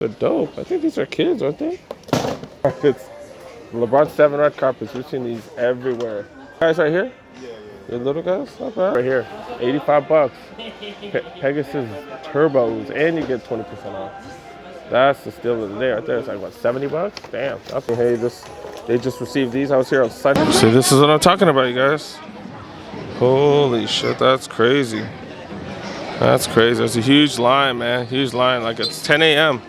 They're dope. I think these are kids, aren't they? It's LeBron 7 red carpets. We've seen these everywhere. Guys right here? The little guys? Not bad. Right here. 85 bucks. Pegasus turbos. And you get 20% off. That's the steal of the day right there. It's like, what, 70 bucks? Damn. Hey, they just received these. I was here on Sunday. See, this is what I'm talking about, you guys. Holy shit, that's crazy. That's crazy. There's a huge line, man. Huge line. Like it's 10 a.m.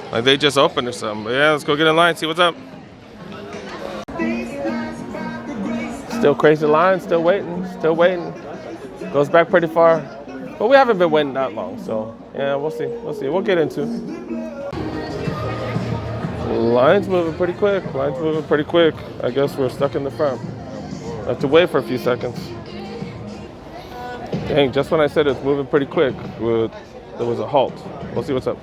Like they just opened or something. But yeah, let's go get in line, see what's up. Still crazy line, still waiting, still waiting. Goes back pretty far. But we haven't been waiting that long, so yeah, we'll see. We'll see. We'll get into it. Line's moving pretty quick. Line's moving pretty quick. I guess we're stuck in the front. I have to wait for a few seconds. Dang, just when I said it's moving pretty quick, there was a halt. We'll see what's up.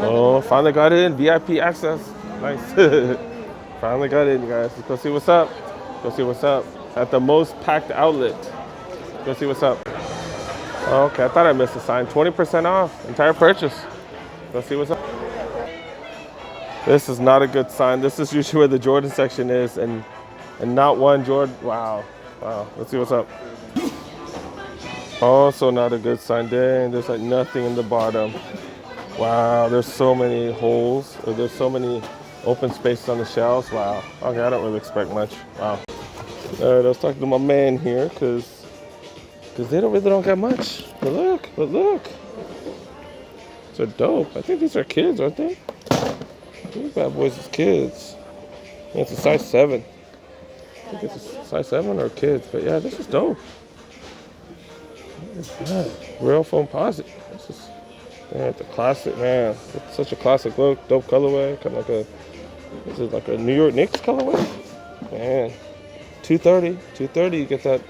Oh, finally got in. VIP access. Nice. Finally got in, guys. Let's go see what's up. Go see what's up. At the most packed outlet. Go see what's up. Okay, I thought I missed a sign. 20% off. Entire purchase. Go see what's up. This is not a good sign. This is usually where the Jordan section is, and not one Jordan. Wow. Wow. Let's see what's up. Also not a good sign. Dang, there's like nothing in the bottom. Wow, there's so many holes, or there's so many open spaces on the shelves. Wow. Okay, I don't really expect much. Wow. All right, I was talking to my man here because they really don't got much. But look. These are dope. I think these are kids, aren't they? These bad boys is kids. Yeah, it's a size 7. I think it's a size 7 or kids. But yeah, this is dope. What is that? Real foam posit. This is, yeah, it's a classic, man. It's such a classic look. Dope colorway. Kind of like this is like a New York Knicks colorway. Man, $230. You get that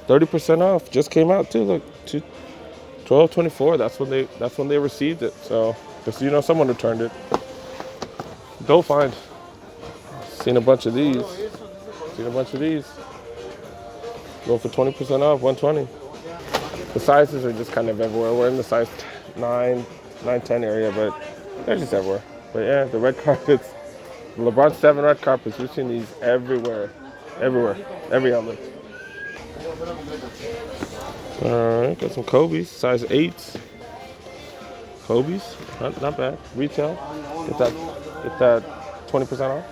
30% off. Just came out too. Look, $12.24. That's when they received it. So just so you know, someone returned it. Dope find. Seen a bunch of these. Go for 20% off. $120. The sizes are just kind of everywhere. We're in the size 9, 10 area, but they're just everywhere. But yeah, the red carpets, the LeBron 7 red carpets, we've seen these everywhere, every outlet. All right, got some Kobe's, size 8s. Kobe's, not bad. Retail, get that 20% off.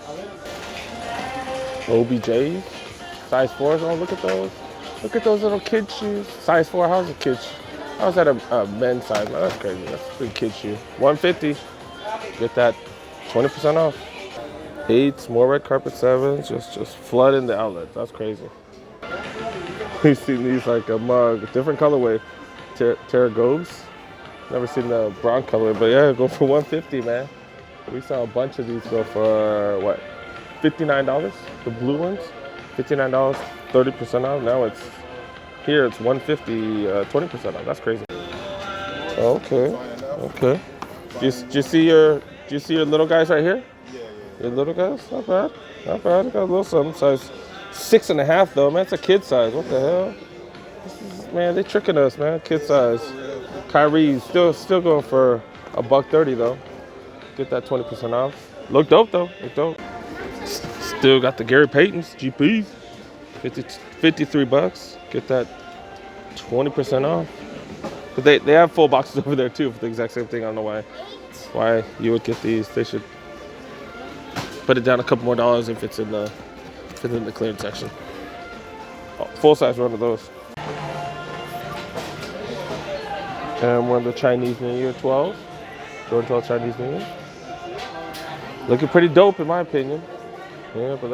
OBJ's, size 4s. Oh, look at those. Look at those little kid shoes. Size 4, how's a kid shoe? How's that a men's size? Man, that's crazy. That's a big kid shoe. $150. Get that 20% off. 8s, more red carpet 7s. Just flooding the outlet. That's crazy. We've seen these like a mug, different colorway. Terragobes. Never seen the brown color, but yeah, go for $150, man. We saw a bunch of these go for what? $59. The blue ones, $59. 30% off. Now it's $150, 20% off. That's crazy. Okay. Do you see your little guys right here? Your little guys? Not bad. I got a little something. Size 6.5 though, man. It's a kid size. What the hell? Man, they tricking us, man. Kid size. Kyrie's still going for $130 though. Get that 20% off. Look dope though. Still got the Gary Paytons, GPs. 53 bucks. Get that 20% off. But they have full boxes over there too for the exact same thing. I don't know why you would get these. They should put it down a couple more dollars if it's in the clearance section. Oh, full size one of those. And we're in the Chinese New Year 12. Jordan 12 Chinese New Year. Looking pretty dope in my opinion. Yeah, but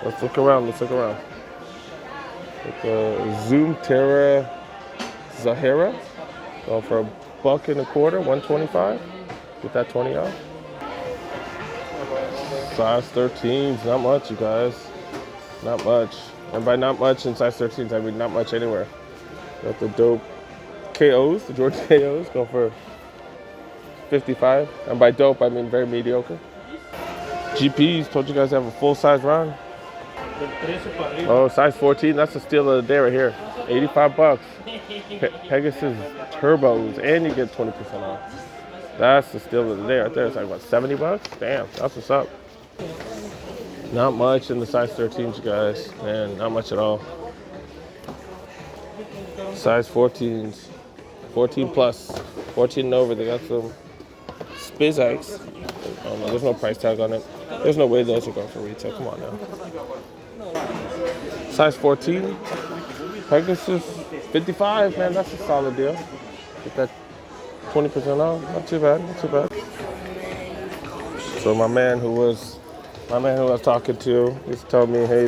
let's look around. Like Zoom Terra Zahara. Going for $1.25, $125. Get that 20 off. Size 13s, not much, you guys. Not much. And by not much in size 13s, I mean not much anywhere. Got the dope KOs, the Jordan KOs, go for $55. And by dope, I mean very mediocre. GPs, told you guys to have a full size run. Oh, size 14, that's the steal of the day right here. 85 bucks. Pegasus turbos, and you get 20% off. That's the steal of the day right there. It's like, what, 70 bucks? Damn, that's what's up. Not much in the size 13s, you guys. Man, not much at all. Size 14s, 14 plus, 14 and over. They got some Spizikes. There's no price tag on it. There's no way those are going for retail. Come on now. Size 14. Pegasus 55. Man, that's a solid deal. Get that 20% off. Not too bad. Not too bad. So my man who I was talking to, he's telling me, hey,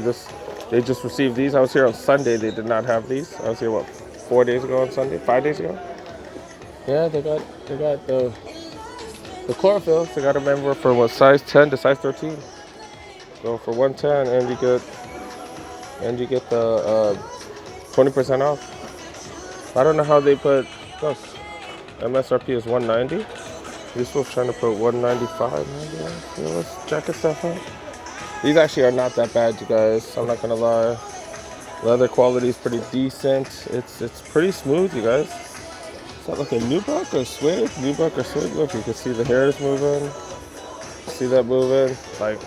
they just received these. I was here on Sunday. They did not have these. I was here, what, 4 days ago on Sunday? 5 days ago? Yeah, they got the chlorophyll. They got a member from what, size 10 to size 13. So for 110, and you get the 20% off. I don't know how they put. Look, MSRP is 190. These folks trying to put 195. Yeah, let's check this stuff out. These actually are not that bad, you guys. I'm not gonna lie. Leather quality is pretty decent. It's pretty smooth, you guys. Is that like a nubuck or suede? Nubuck or suede? Look, you can see the hair is moving. See that moving? Like,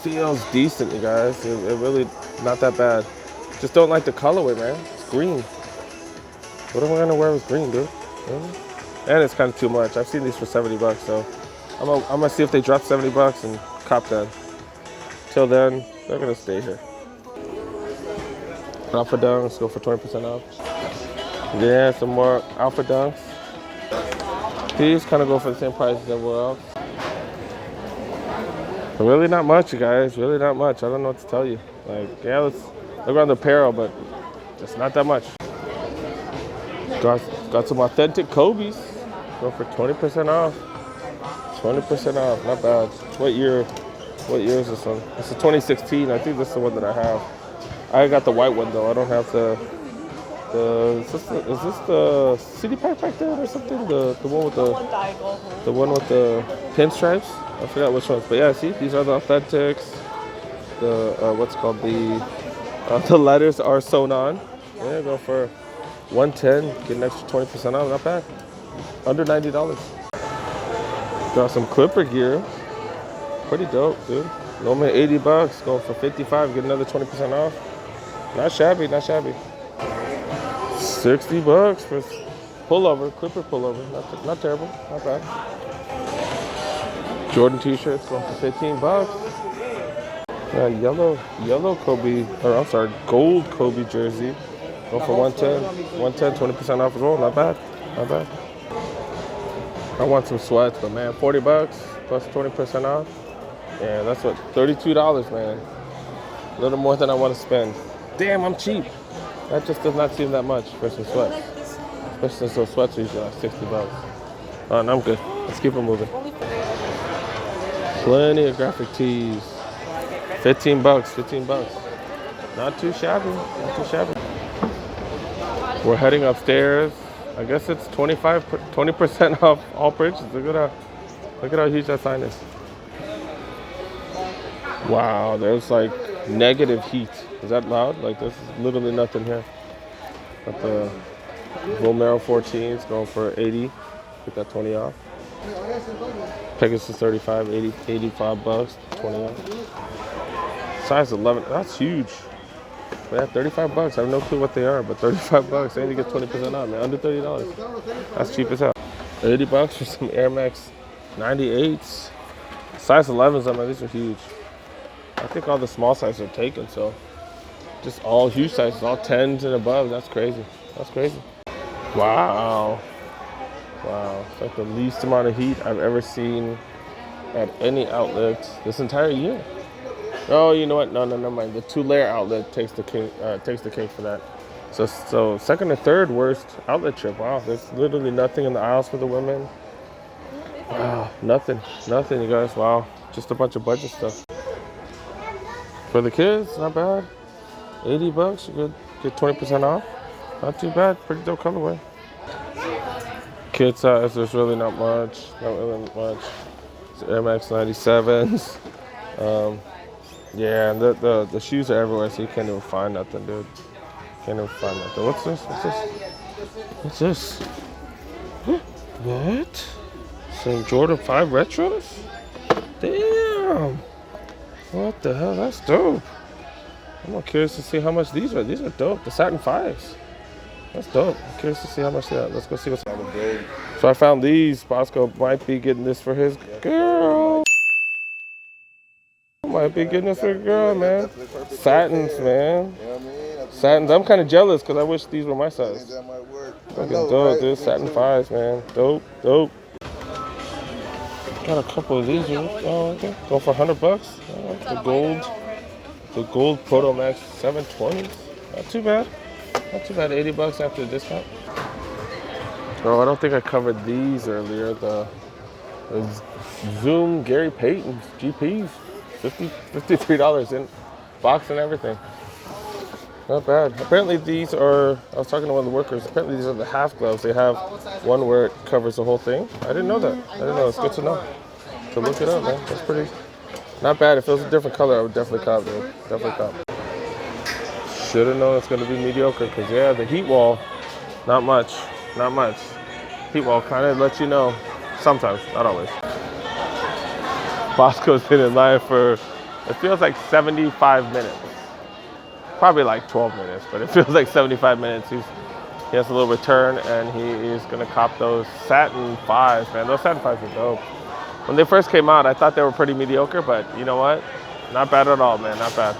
feels decent, you guys. It really not that bad. Just don't like the colorway, man. It's green. What am I gonna wear with green, dude? Really? And it's kind of too much. I've seen these for 70 bucks, so I'm gonna see if they drop 70 bucks and cop them. Till then, they're gonna stay here. Alpha Dunks go for 20% off. Yeah, some more Alpha Dunks. These kind of go for the same price as everywhere else. But really not much, you guys. Really not much. I don't know what to tell you. Like, yeah, let's look around the apparel, but it's not that much. Got some authentic Kobe's. Go for 20% off. 20% off, not bad. What year is this one? It's a 2016. I think this is the one that I have. I got the white one though. I don't have the is this the city pack back there or something? The one with the pinstripes? I forgot which ones. But yeah, see, these are the authentics. The what's called the letters are sewn on. Yeah, go for 110, get an extra 20% off. Not bad. Under $90. Got some Clipper gear. Pretty dope, dude. Normally 80 bucks, going for 55, get another 20% off. Not shabby, not shabby. 60 bucks for pullover, Clipper pullover. Not terrible, not bad. Jordan t-shirts going for 15 bucks. Yeah, yellow Kobe, or I'm sorry, gold Kobe jersey. Go for 110, 20% off as well. Not bad, not bad. I want some sweats, but man, 40 bucks plus 20% off. Yeah, that's what, $32, man. A little more than I want to spend. Damn, I'm cheap. That just does not seem that much for some sweats. Especially since those sweats are usually like 60 bucks. Oh, no, I'm good. Let's keep it moving. Plenty of graphic tees. 15 bucks, 15 bucks. Not too shabby, not too shabby. We're heading upstairs. I guess it's 20% off all purchases. Look at how huge that sign is. Wow, there's like negative heat. Is that loud? Like there's literally nothing here. Got the Romero 14s going for 80. Get that 20 off. Pegasus 35, 85 bucks, 20 off. Size 11, that's huge. But yeah, 35 bucks. I have no clue what they are, but 35 bucks. And you get 20% off, man. Under $30. That's cheap as hell. 80 bucks for some Air Max 98s. Size 11s, I mean, these are huge. I think all the small sizes are taken, so just all huge sizes, all 10s and above. That's crazy. That's crazy. Wow. Wow. It's like the least amount of heat I've ever seen at any outlet this entire year. Oh, you know what? No, never mind. The 2-layer outlet takes the cake for that. So second and third worst outlet trip. Wow, there's literally nothing in the aisles for the women. Wow, nothing, you guys. Wow, just a bunch of budget stuff. For the kids, not bad. 80 bucks, you could get 20% off. Not too bad, pretty dope colorway. Kid size, there's really not much. Not really much. It's Air Max 97s. Yeah, and the shoes are everywhere, so you can't even find nothing, dude. Can't even find nothing. What's this? What's this? What's this? What? Some Jordan 5 retros? Damn. What the hell? That's dope. I'm more curious to see how much these are. These are dope. The Satin 5s. That's dope. I'm curious to see how much they are. Let's go see what's on the gold. So I found these. Bosco might be getting this for his girl. Might be getting this for a girl, man. Satins, man. Satins. I'm kind of jealous because I wish these were my size. Looking dope, dude. Satin 5s, man. Dope, dope. Got a couple of these. Oh, okay. Go for $100. The gold Proto Max 720s. Not too bad. Not too bad. $80 after the discount. Oh, I don't think I covered these earlier. The Zoom Gary Payton's GPs. $53 in box and everything. Not bad. Apparently these are, I was talking to one of the workers, apparently these are the half gloves. They have one where it covers the whole thing. I didn't know that. I didn't know. It's good to know. To look it up, man. That's pretty, not bad. If it was a different color, I would definitely cop it. Definitely cop. Should have known it's going to be mediocre because, yeah, the heat wall, not much. Not much. Heat wall kind of lets you know. Sometimes, not always. Bosco's been in line for, it feels like 75 minutes. Probably like 12 minutes, but it feels like 75 minutes. He has a little return, and he is going to cop those Satin 5s, man. Those Satin 5s are dope. When they first came out, I thought they were pretty mediocre, but you know what? Not bad at all, man. Not bad.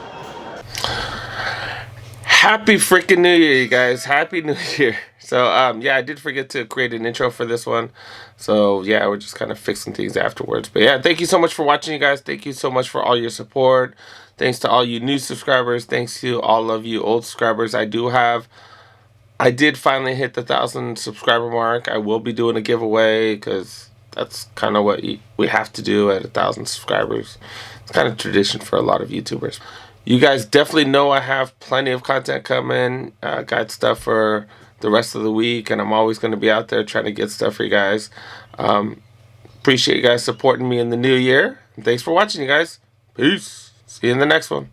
Happy freaking New Year, you guys. Happy New Year. So, yeah, I did forget to create an intro for this one. So, yeah, we're just kind of fixing things afterwards. But, yeah, thank you so much for watching, you guys. Thank you so much for all your support. Thanks to all you new subscribers. Thanks to all of you old subscribers. I did finally hit the 1,000 subscriber mark. I will be doing a giveaway because that's kind of what we have to do at 1,000 subscribers. It's kind of tradition for a lot of YouTubers. You guys definitely know I have plenty of content coming. Got stuff for the rest of the week, and I'm always going to be out there trying to get stuff for you guys. Appreciate you guys supporting me in the new year. And thanks for watching, you guys. Peace. See you in the next one.